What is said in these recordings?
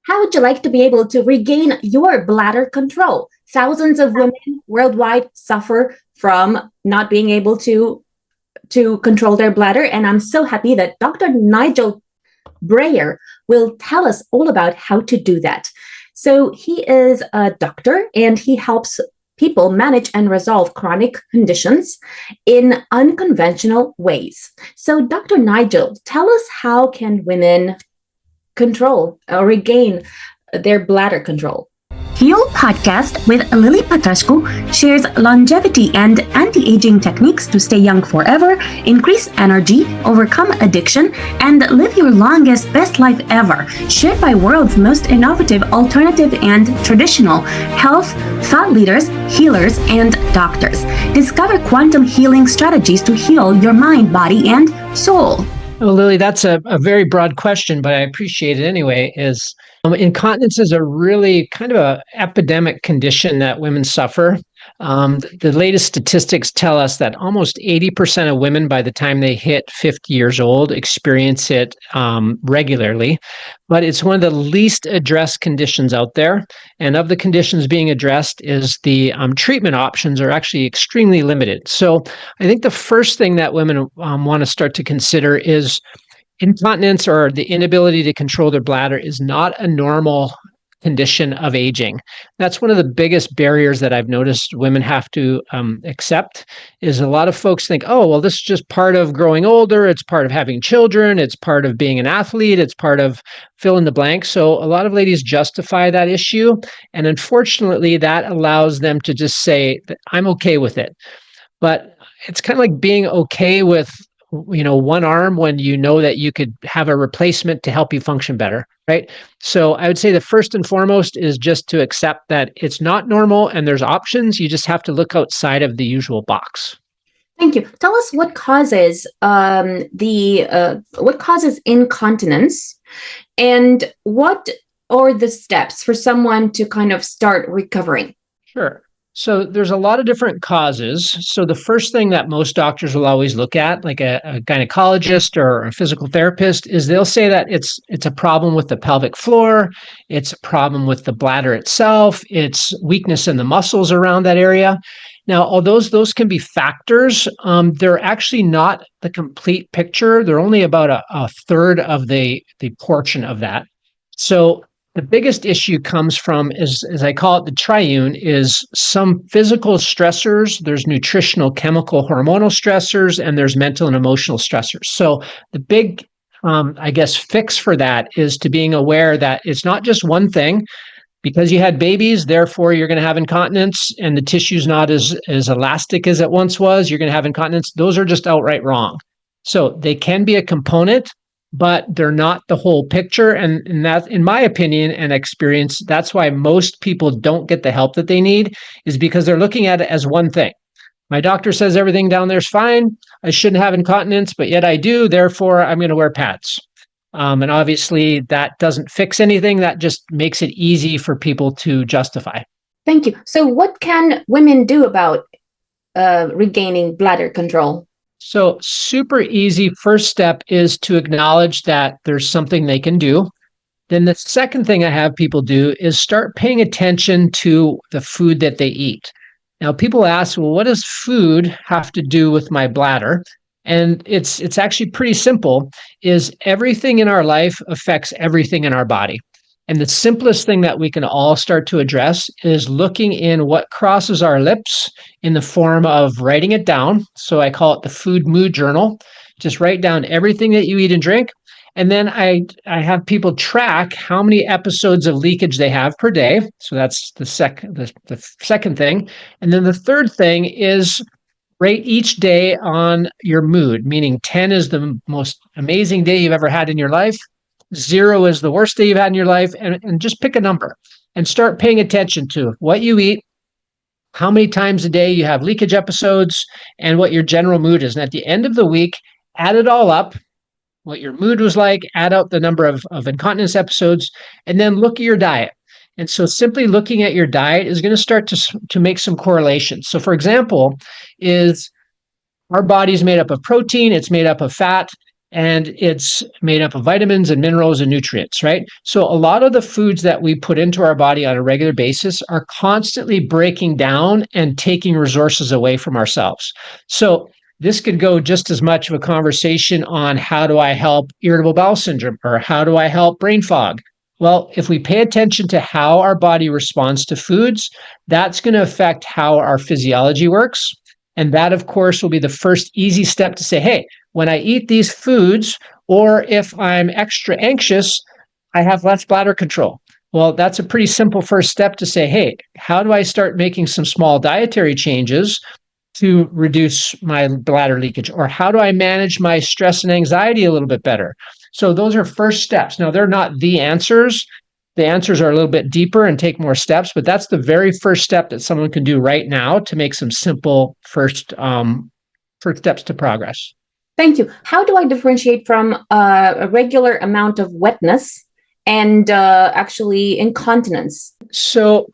How would you like to be able to regain your bladder control? Thousands of women worldwide suffer from not being able to control their bladder, and I'm so happy that Dr. Nigel Brayer will tell us all about how to do that. So he is a doctor and he helps people manage and resolve chronic conditions in unconventional ways. So Dr. Nigel, tell us, how can women control or regain their bladder control? Heal Podcast with Lily Patrascu shares longevity and anti-aging techniques to stay young forever, increase energy, overcome addiction, and live your longest, best life ever. Shared by world's most innovative, alternative, and traditional health thought leaders, healers, and doctors. Discover quantum healing strategies to heal your mind, body, and soul. Well, Lily, that's a very broad question, but I appreciate it anyway. Incontinence is a really kind of an epidemic condition that women suffer. The latest statistics tell us that almost 80% of women by the time they hit 50 years old experience it regularly, but it's one of the least addressed conditions out there. And of the conditions being addressed is the treatment options are actually extremely limited. So I think the first thing that women want to start to consider is incontinence, or the inability to control their bladder, is not a normal condition of aging. That's one of the biggest barriers that I've noticed women have to accept, is a lot of folks think, oh, well, this is just part of growing older. It's part of having children. It's part of being an athlete. It's part of fill in the blank. So a lot of ladies justify that issue. And unfortunately, that allows them to just say, I'm okay with it. But it's kind of like being okay with one arm when you know that you could have a replacement to help you function better, right? So I would say the first and foremost is just to accept that it's not normal and there's options. You just have to look outside of the usual box. Thank you. Tell us what causes what causes incontinence, and what are the steps for someone to kind of start recovering? Sure. So there's a lot of different causes. So the first thing that most doctors will always look at, like a gynecologist or a physical therapist, is they'll say that it's a problem with the pelvic floor, it's a problem with the bladder itself, it's weakness in the muscles around that area. Now, although those can be factors, they're actually not the complete picture. They're only about a third of the portion of that. So the biggest issue comes from, as I call it, the triune, is some physical stressors, there's nutritional, chemical, hormonal stressors, and there's mental and emotional stressors. So the big, fix for that is to being aware that it's not just one thing. Because you had babies, therefore you're going to have incontinence, and the tissue's not as elastic as it once was, you're going to have incontinence. Those are just outright wrong. So they can be a component, but they're not the whole picture. And that, in my opinion and experience, that's why most people don't get the help that they need, is because they're looking at it as one thing. My doctor says everything down there is fine. I shouldn't have incontinence, but yet I do. Therefore, I'm going to wear pads. And obviously, that doesn't fix anything. That just makes it easy for people to justify. Thank you. So what can women do about regaining bladder control? So super easy. First step is to acknowledge that there's something they can do. Then the second thing I have people do is start paying attention to the food that they eat. Now, people ask, well, what does food have to do with my bladder? And it's actually pretty simple, is everything in our life affects everything in our body. And the simplest thing that we can all start to address is looking in what crosses our lips in the form of writing it down. So I call it the food mood journal. Just write down everything that you eat and drink. And then I have people track how many episodes of leakage they have per day. So that's the second thing. And then the third thing is rate each day on your mood, meaning 10 is the most amazing day you've ever had in your life. 0 is the worst day you've had in your life, and just pick a number and start paying attention to what you eat, how many times a day you have leakage episodes, and what your general mood is. And at the end of the week, add it all up, what your mood was like, add out the number of incontinence episodes, and then look at your diet. And so simply looking at your diet is going to start to make some correlations. So for example, is our body's made up of protein, it's made up of fat, and it's made up of vitamins and minerals and nutrients, right? So a lot of the foods that we put into our body on a regular basis are constantly breaking down and taking resources away from ourselves. So this could go just as much of a conversation on how do I help irritable bowel syndrome or how do I help brain fog? Well, if we pay attention to how our body responds to foods, that's going to affect how our physiology works. And that, of course, will be the first easy step to say, hey, when I eat these foods, or if I'm extra anxious, I have less bladder control. Well, that's a pretty simple first step to say, hey, how do I start making some small dietary changes to reduce my bladder leakage? Or how do I manage my stress and anxiety a little bit better? So those are first steps. Now, they're not the answers. The answers are a little bit deeper and take more steps, but that's the very first step that someone can do right now to make some simple first steps to progress. Thank you. How do I differentiate from a regular amount of wetness and actually incontinence? So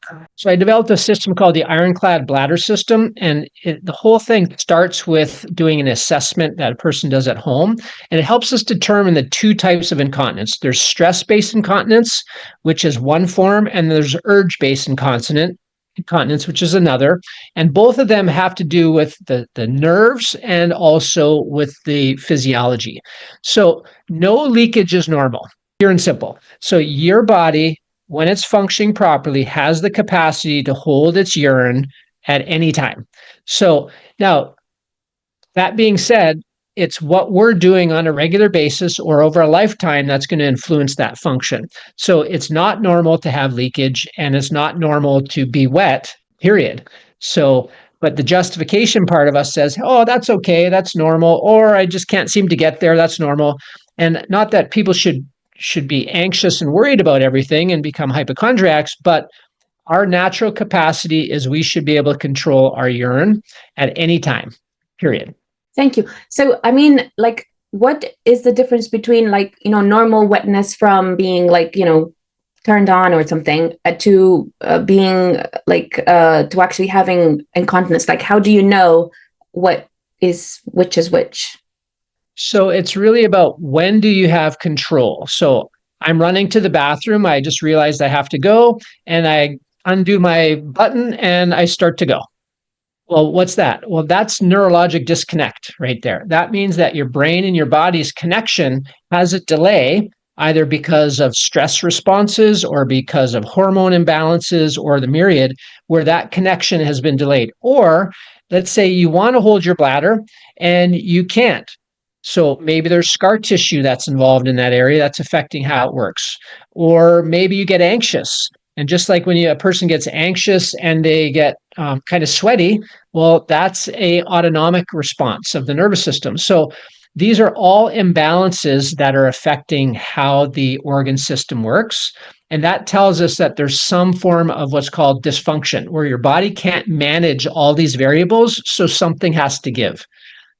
I developed a system called the Ironclad Bladder System, and the whole thing starts with doing an assessment that a person does at home, and it helps us determine the two types of incontinence. There's stress-based incontinence, which is one form, and there's urge-based incontinence, which is another. And both of them have to do with the nerves and also with the physiology. So no leakage is normal, pure and simple. So your body, when it's functioning properly, has the capacity to hold its urine at any time. So now, that being said, it's what we're doing on a regular basis or over a lifetime that's going to influence that function. So it's not normal to have leakage, and it's not normal to be wet, period. So, but the justification part of us says, oh, that's okay, that's normal, or I just can't seem to get there, that's normal. And not that people should be anxious and worried about everything and become hypochondriacs, but our natural capacity is we should be able to control our urine at any time, period. Thank you. So, I mean, like, what is the difference between, like, normal wetness from being, like, turned on or something to being like to actually having incontinence? Like, how do you know which is which? So it's really about when do you have control. So I'm running to the bathroom. I just realized I have to go, and I undo my button and I start to go. Well, what's that? Well, that's neurologic disconnect right there. That means that your brain and your body's connection has a delay, either because of stress responses or because of hormone imbalances or the myriad, where that connection has been delayed. Or let's say you want to hold your bladder and you can't. So maybe there's scar tissue that's involved in that area that's affecting how it works. Or maybe you get anxious. And just like when a person gets anxious and they get kind of sweaty, well, that's a autonomic response of the nervous system. So these are all imbalances that are affecting how the organ system works. And that tells us that there's some form of what's called dysfunction, where your body can't manage all these variables, so something has to give.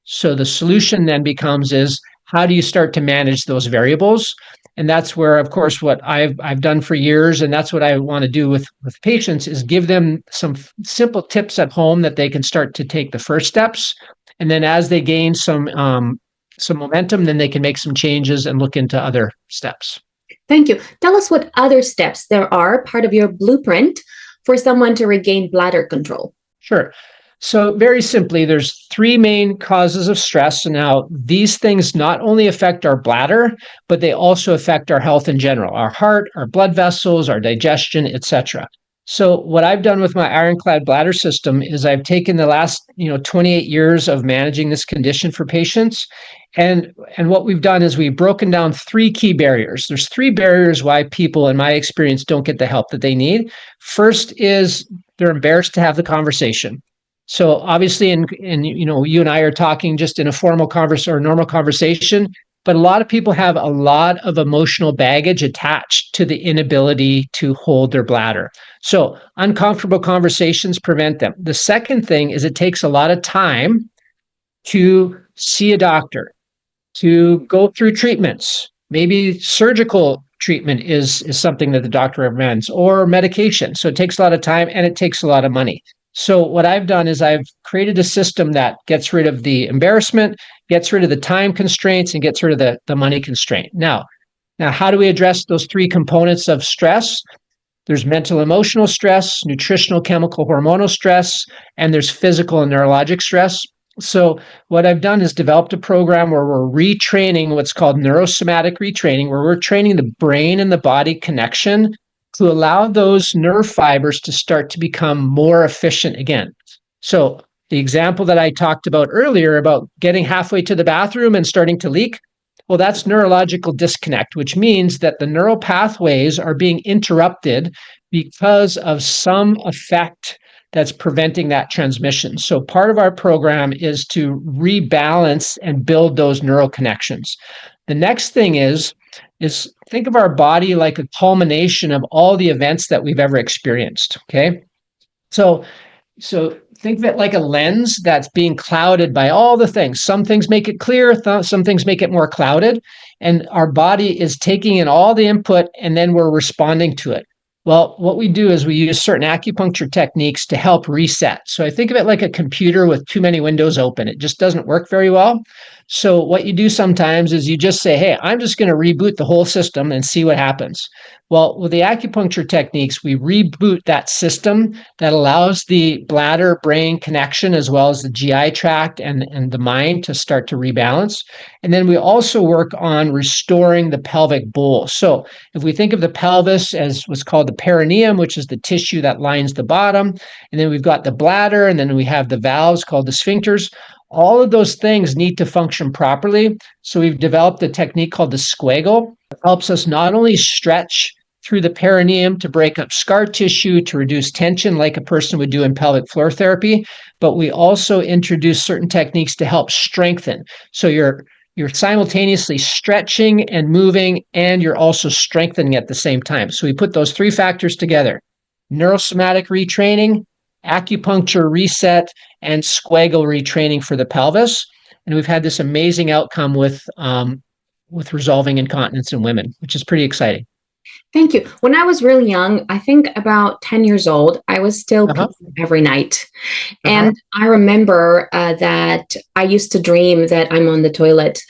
So the solution then becomes is how do you start to manage those variables? And that's where, of course, what I've done for years, and that's what I want to do with patients, is give them some simple tips at home that they can start to take the first steps. And then as they gain some momentum, then they can make some changes and look into other steps. Thank you. Tell us what other steps there are part of your blueprint for someone to regain bladder control. Sure. So very simply, there's three main causes of stress. And now these things not only affect our bladder, but they also affect our health in general, our heart, our blood vessels, our digestion, etc. So what I've done with my Ironclad Bladder System is I've taken the last 28 years of managing this condition for patients. And what we've done is we've broken down three key barriers. There's three barriers why people, in my experience, don't get the help that they need. First is they're embarrassed to have the conversation. So obviously, you and I are talking just in a formal conversation or normal conversation, but a lot of people have a lot of emotional baggage attached to the inability to hold their bladder. So uncomfortable conversations prevent them. The second thing is it takes a lot of time to see a doctor, to go through treatments. Maybe surgical treatment is something that the doctor recommends, or medication. So it takes a lot of time and it takes a lot of money. So what I've done is I've created a system that gets rid of the embarrassment, gets rid of the time constraints, and gets rid of the money constraint. Now, how do we address those three components of stress? There's mental, emotional stress, nutritional, chemical, hormonal stress, and there's physical and neurologic stress. So what I've done is developed a program where we're retraining what's called neurosomatic retraining, where we're training the brain and the body connection to allow those nerve fibers to start to become more efficient again. So the example that I talked about earlier about getting halfway to the bathroom and starting to leak, well, that's neurological disconnect, which means that the neural pathways are being interrupted because of some effect that's preventing that transmission. So part of our program is to rebalance and build those neural connections. The next thing is think of our body like a culmination of all the events that we've ever experienced. Okay. So think of it like a lens that's being clouded by all the things. Some things make it clear, some things make it more clouded, and our body is taking in all the input and then we're responding to it. Well, what we do is we use certain acupuncture techniques to help reset. So I think of it like a computer with too many windows open. It just doesn't work very well. So what you do sometimes is you just say, hey, I'm just going to reboot the whole system and see what happens. Well, with the acupuncture techniques, we reboot that system that allows the bladder-brain connection as well as the GI tract and the mind to start to rebalance. And then we also work on restoring the pelvic bowl. So if we think of the pelvis as what's called the perineum, which is the tissue that lines the bottom, and then we've got the bladder, and then we have the valves called the sphincters, all of those things need to function properly. So we've developed a technique called the Squiggle. It helps us not only stretch through the perineum to break up scar tissue, to reduce tension like a person would do in pelvic floor therapy, but we also introduce certain techniques to help strengthen. So you're simultaneously stretching and moving, and you're also strengthening at the same time. So we put those three factors together: neurosomatic retraining, acupuncture reset, and Squiggle retraining for the pelvis. And we've had this amazing outcome with resolving incontinence in women, which is pretty exciting. Thank you. When I was really young, I think about 10 years old, I was still peeing every night. And I remember that I used to dream that I'm on the toilet.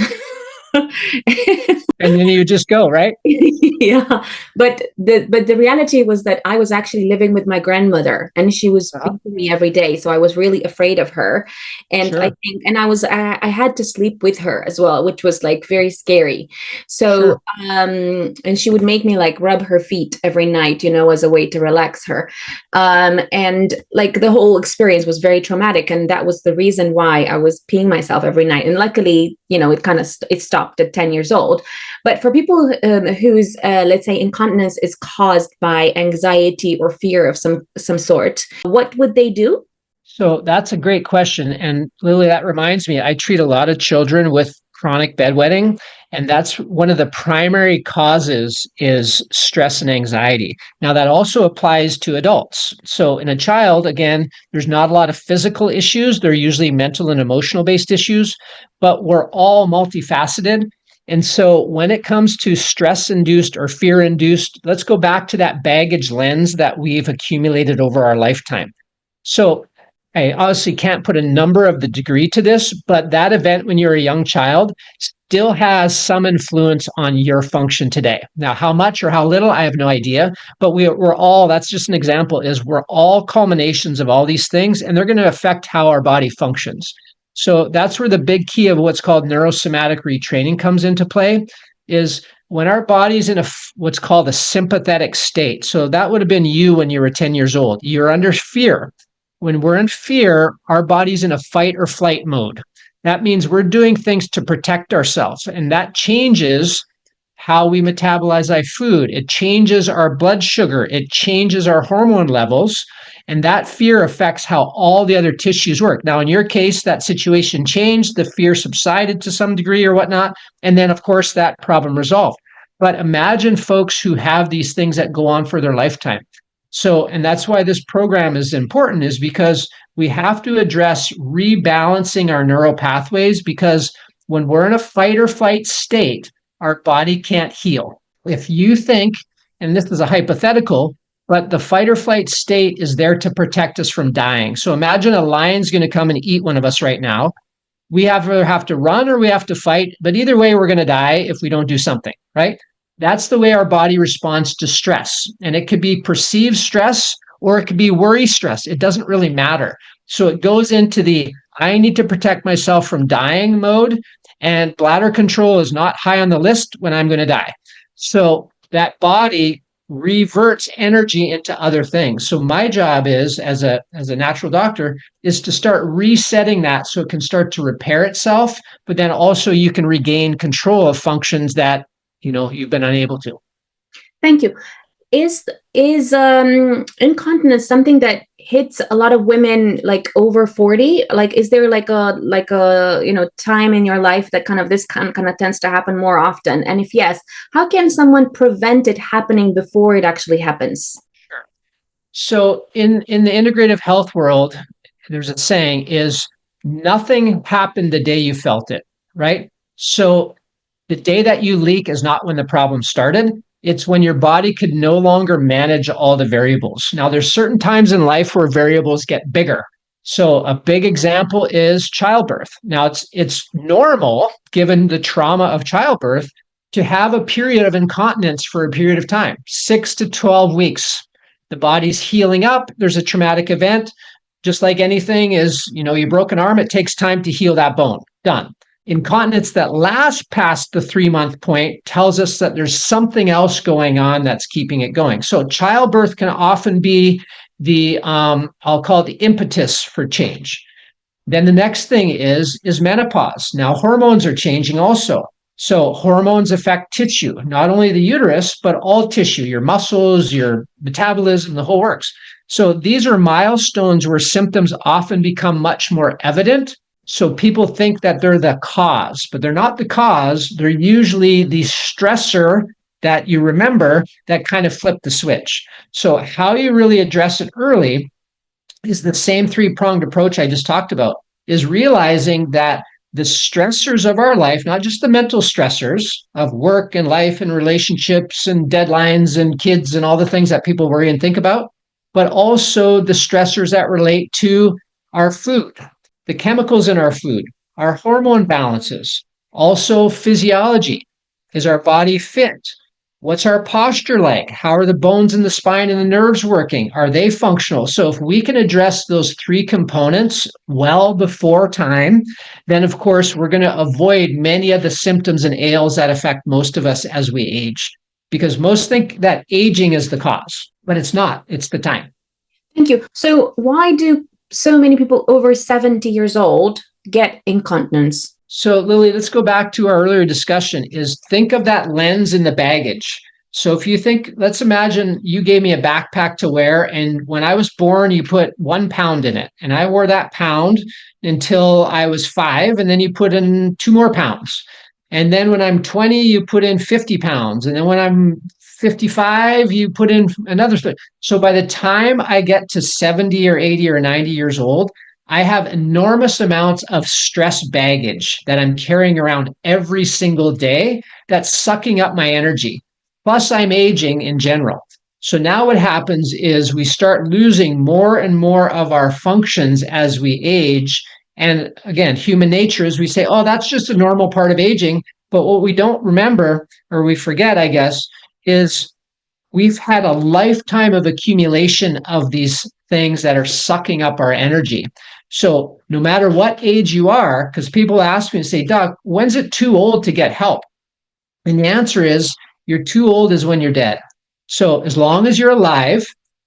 And then you just go, right? Yeah. But the reality was that I was actually living with my grandmother, and she was beating me every day. So I was really afraid of her. And I think, and I had to sleep with her as well, which was like very scary. So, and she would make me like rub her feet every night, as a way to relax her. And like the whole experience was very traumatic. And that was the reason why I was peeing myself every night. And luckily, it stopped at 10 years old. But for people whose, let's say, incontinence is caused by anxiety or fear of some sort, what would they do? So that's a great question. And Lily, that reminds me, I treat a lot of children with chronic bedwetting, and that's one of the primary causes is stress and anxiety. Now, that also applies to adults. So in a child, again, there's not a lot of physical issues. They're usually mental and emotional based issues, but we're all multifaceted. And so when it comes to stress-induced or fear-induced, let's go back to that baggage lens that we've accumulated over our lifetime. So I obviously can't put a number of the degree to this, but that event when you're a young child still has some influence on your function today. Now, how much or how little, I have no idea, but we're all, that's just an example, is we're all culminations of all these things, and they're going to affect how our body functions. So that's where the big key of what's called neurosomatic retraining comes into play, is when our body's in what's called a sympathetic state. So that would have been you when you were 10 years old. You're under fear. When we're in fear, our body's in a fight or flight mode. That means we're doing things to protect ourselves, and that changes how we metabolize our food. It changes our blood sugar. It changes our hormone levels. And that fear affects how all the other tissues work. Now, in your case, that situation changed, the fear subsided to some degree or whatnot, and then, of course, that problem resolved. But imagine folks who have these things that go on for their lifetime. So, and that's why this program is important, is because we have to address rebalancing our neural pathways, because when we're in a fight or flight state, our body can't heal. If you think, and this is a hypothetical, But the fight or flight state is there to protect us from dying. So imagine a lion's going to come and eat one of us right now. We either have to run or we have to fight, but either way, we're going to die if we don't do something, right? That's the way our body responds to stress. And it could be perceived stress or it could be worry stress. It doesn't really matter. So it goes into the I need to protect myself from dying mode, and bladder control is not high on the list when I'm going to die. So that body reverts energy into other things. So my job is, as a natural doctor, is to start resetting that so it can start to repair itself, but then also you can regain control of functions that you've been unable to. Thank you. Is incontinence something that hits a lot of women like over 40? Like, is there like a time in your life that this kind of tends to happen more often? And if yes, how can someone prevent it happening before it actually happens? Sure. So in the integrative health world, there's a saying is nothing happened the day you felt it, right? So the day that you leak is not when the problem started. It's when your body could no longer manage all the variables. Now, there's certain times in life where variables get bigger. So a big example is childbirth. Now, it's normal, given the trauma of childbirth, to have a period of incontinence for a period of time, 6 to 12 weeks. The body's healing up. There's a traumatic event. Just like anything is, you broke an arm, it takes time to heal that bone. Done. Incontinence that lasts past the 3-month point tells us that there's something else going on that's keeping it going. So childbirth can often be the, I'll call it the impetus for change. Then the next thing is menopause. Now hormones are changing also. So hormones affect tissue, not only the uterus, but all tissue, your muscles, your metabolism, the whole works. So these are milestones where symptoms often become much more evident. So people think that they're the cause, but they're not the cause. They're usually the stressor that you remember that kind of flipped the switch. So how you really address it early is the same 3-pronged approach I just talked about, is realizing that the stressors of our life, not just the mental stressors of work and life and relationships and deadlines and kids and all the things that people worry and think about, but also the stressors that relate to our food, the chemicals in our food, our hormone balances, also physiology. Is our body fit? What's our posture like? How are the bones in the spine and the nerves working? Are they functional? So if we can address those 3 components well before time, then of course we're going to avoid many of the symptoms and ails that affect most of us as we age. Because most think that aging is the cause, but it's not. It's the time. Thank you. So why do so many people over 70 years old get incontinence? So Lily, let's go back to our earlier discussion, is think of that lens in the baggage. So if you think, let's imagine you gave me a backpack to wear, and when I was born, you put 1 pound in it, and I wore that pound until I was 5, and then you put in 2 more pounds. And then when I'm 20, you put in 50 pounds. And then when I'm 55, you put in another. So by the time I get to 70 or 80 or 90 years old, I have enormous amounts of stress baggage that I'm carrying around every single day that's sucking up my energy. Plus, I'm aging in general. So now what happens is we start losing more and more of our functions as we age. And again, human nature is we say, oh, that's just a normal part of aging. But what we don't remember, or we forget, I guess, is we've had a lifetime of accumulation of these things that are sucking up our energy. So no matter what age you are, because people ask me and say, Doc, when's it too old to get help? And the answer is, you're too old is when you're dead. So as long as you're alive,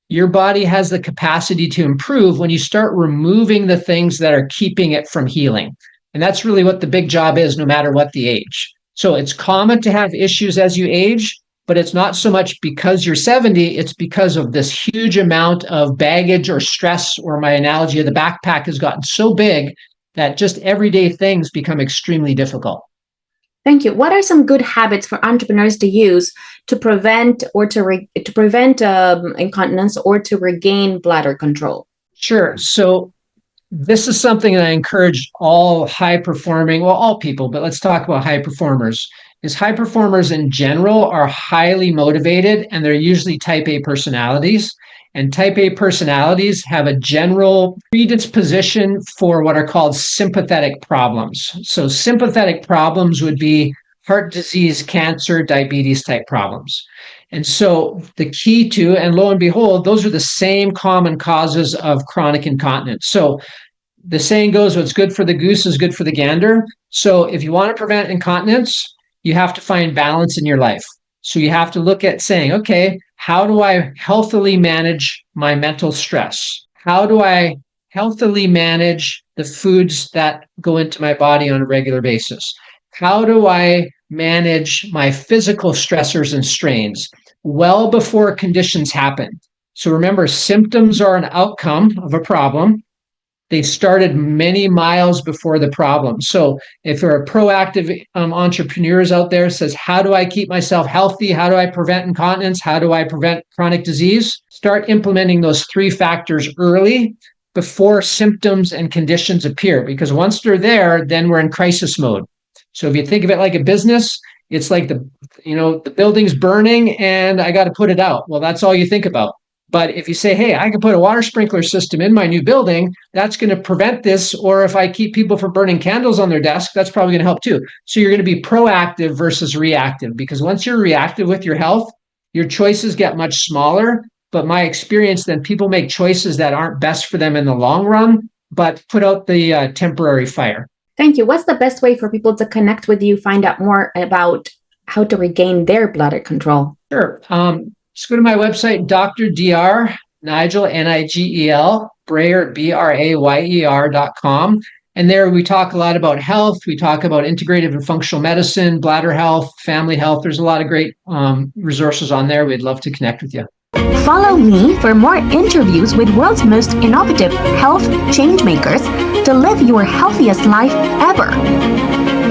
your body has the capacity to improve when you start removing the things that are keeping it from healing. And that's really what the big job is, no matter what the age. So it's common to have issues as you age, but it's not so much because you're 70, it's because of this huge amount of baggage or stress, or my analogy of the backpack has gotten so big that just everyday things become extremely difficult. Thank you. What are some good habits for entrepreneurs to use to prevent incontinence or to regain bladder control? Sure. So this is something that I encourage all high performing, well, all people, but let's talk about high performers, is high performers in general are highly motivated, and they're usually type A personalities. And type A personalities have a general predisposition for what are called sympathetic problems. So sympathetic problems would be heart disease, cancer, diabetes type problems. And so the key to, and lo and behold, those are the same common causes of chronic incontinence. So the saying goes, what's good for the goose is good for the gander. So if you want to prevent incontinence, you have to find balance in your life. So you have to look at saying, okay, how do I healthily manage my mental stress? How do I healthily manage the foods that go into my body on a regular basis? How do I manage my physical stressors and strains well before conditions happen? So remember, symptoms are an outcome of a problem. They started many miles before the problem. So if you're a proactive entrepreneurs out there says, how do I keep myself healthy? How do I prevent incontinence? How do I prevent chronic disease? Start implementing those 3 factors early before symptoms and conditions appear, because once they're there, then we're in crisis mode. So if you think of it like a business, it's like the building's burning and I got to put it out. Well, that's all you think about. But if you say, hey, I can put a water sprinkler system in my new building, that's going to prevent this. Or if I keep people from burning candles on their desk, that's probably going to help too. So you're going to be proactive versus reactive, because once you're reactive with your health, your choices get much smaller. But my experience, then people make choices that aren't best for them in the long run, but put out the temporary fire. Thank you. What's the best way for people to connect with you, find out more about how to regain their bladder control? Sure. Just go to my website, Dr. Dr. Nigel, Nigel, Brayer, Brayer.com. And there we talk a lot about health. We talk about integrative and functional medicine, bladder health, family health. There's a lot of great resources on there. We'd love to connect with you. Follow me for more interviews with world's most innovative health change makers to live your healthiest life ever.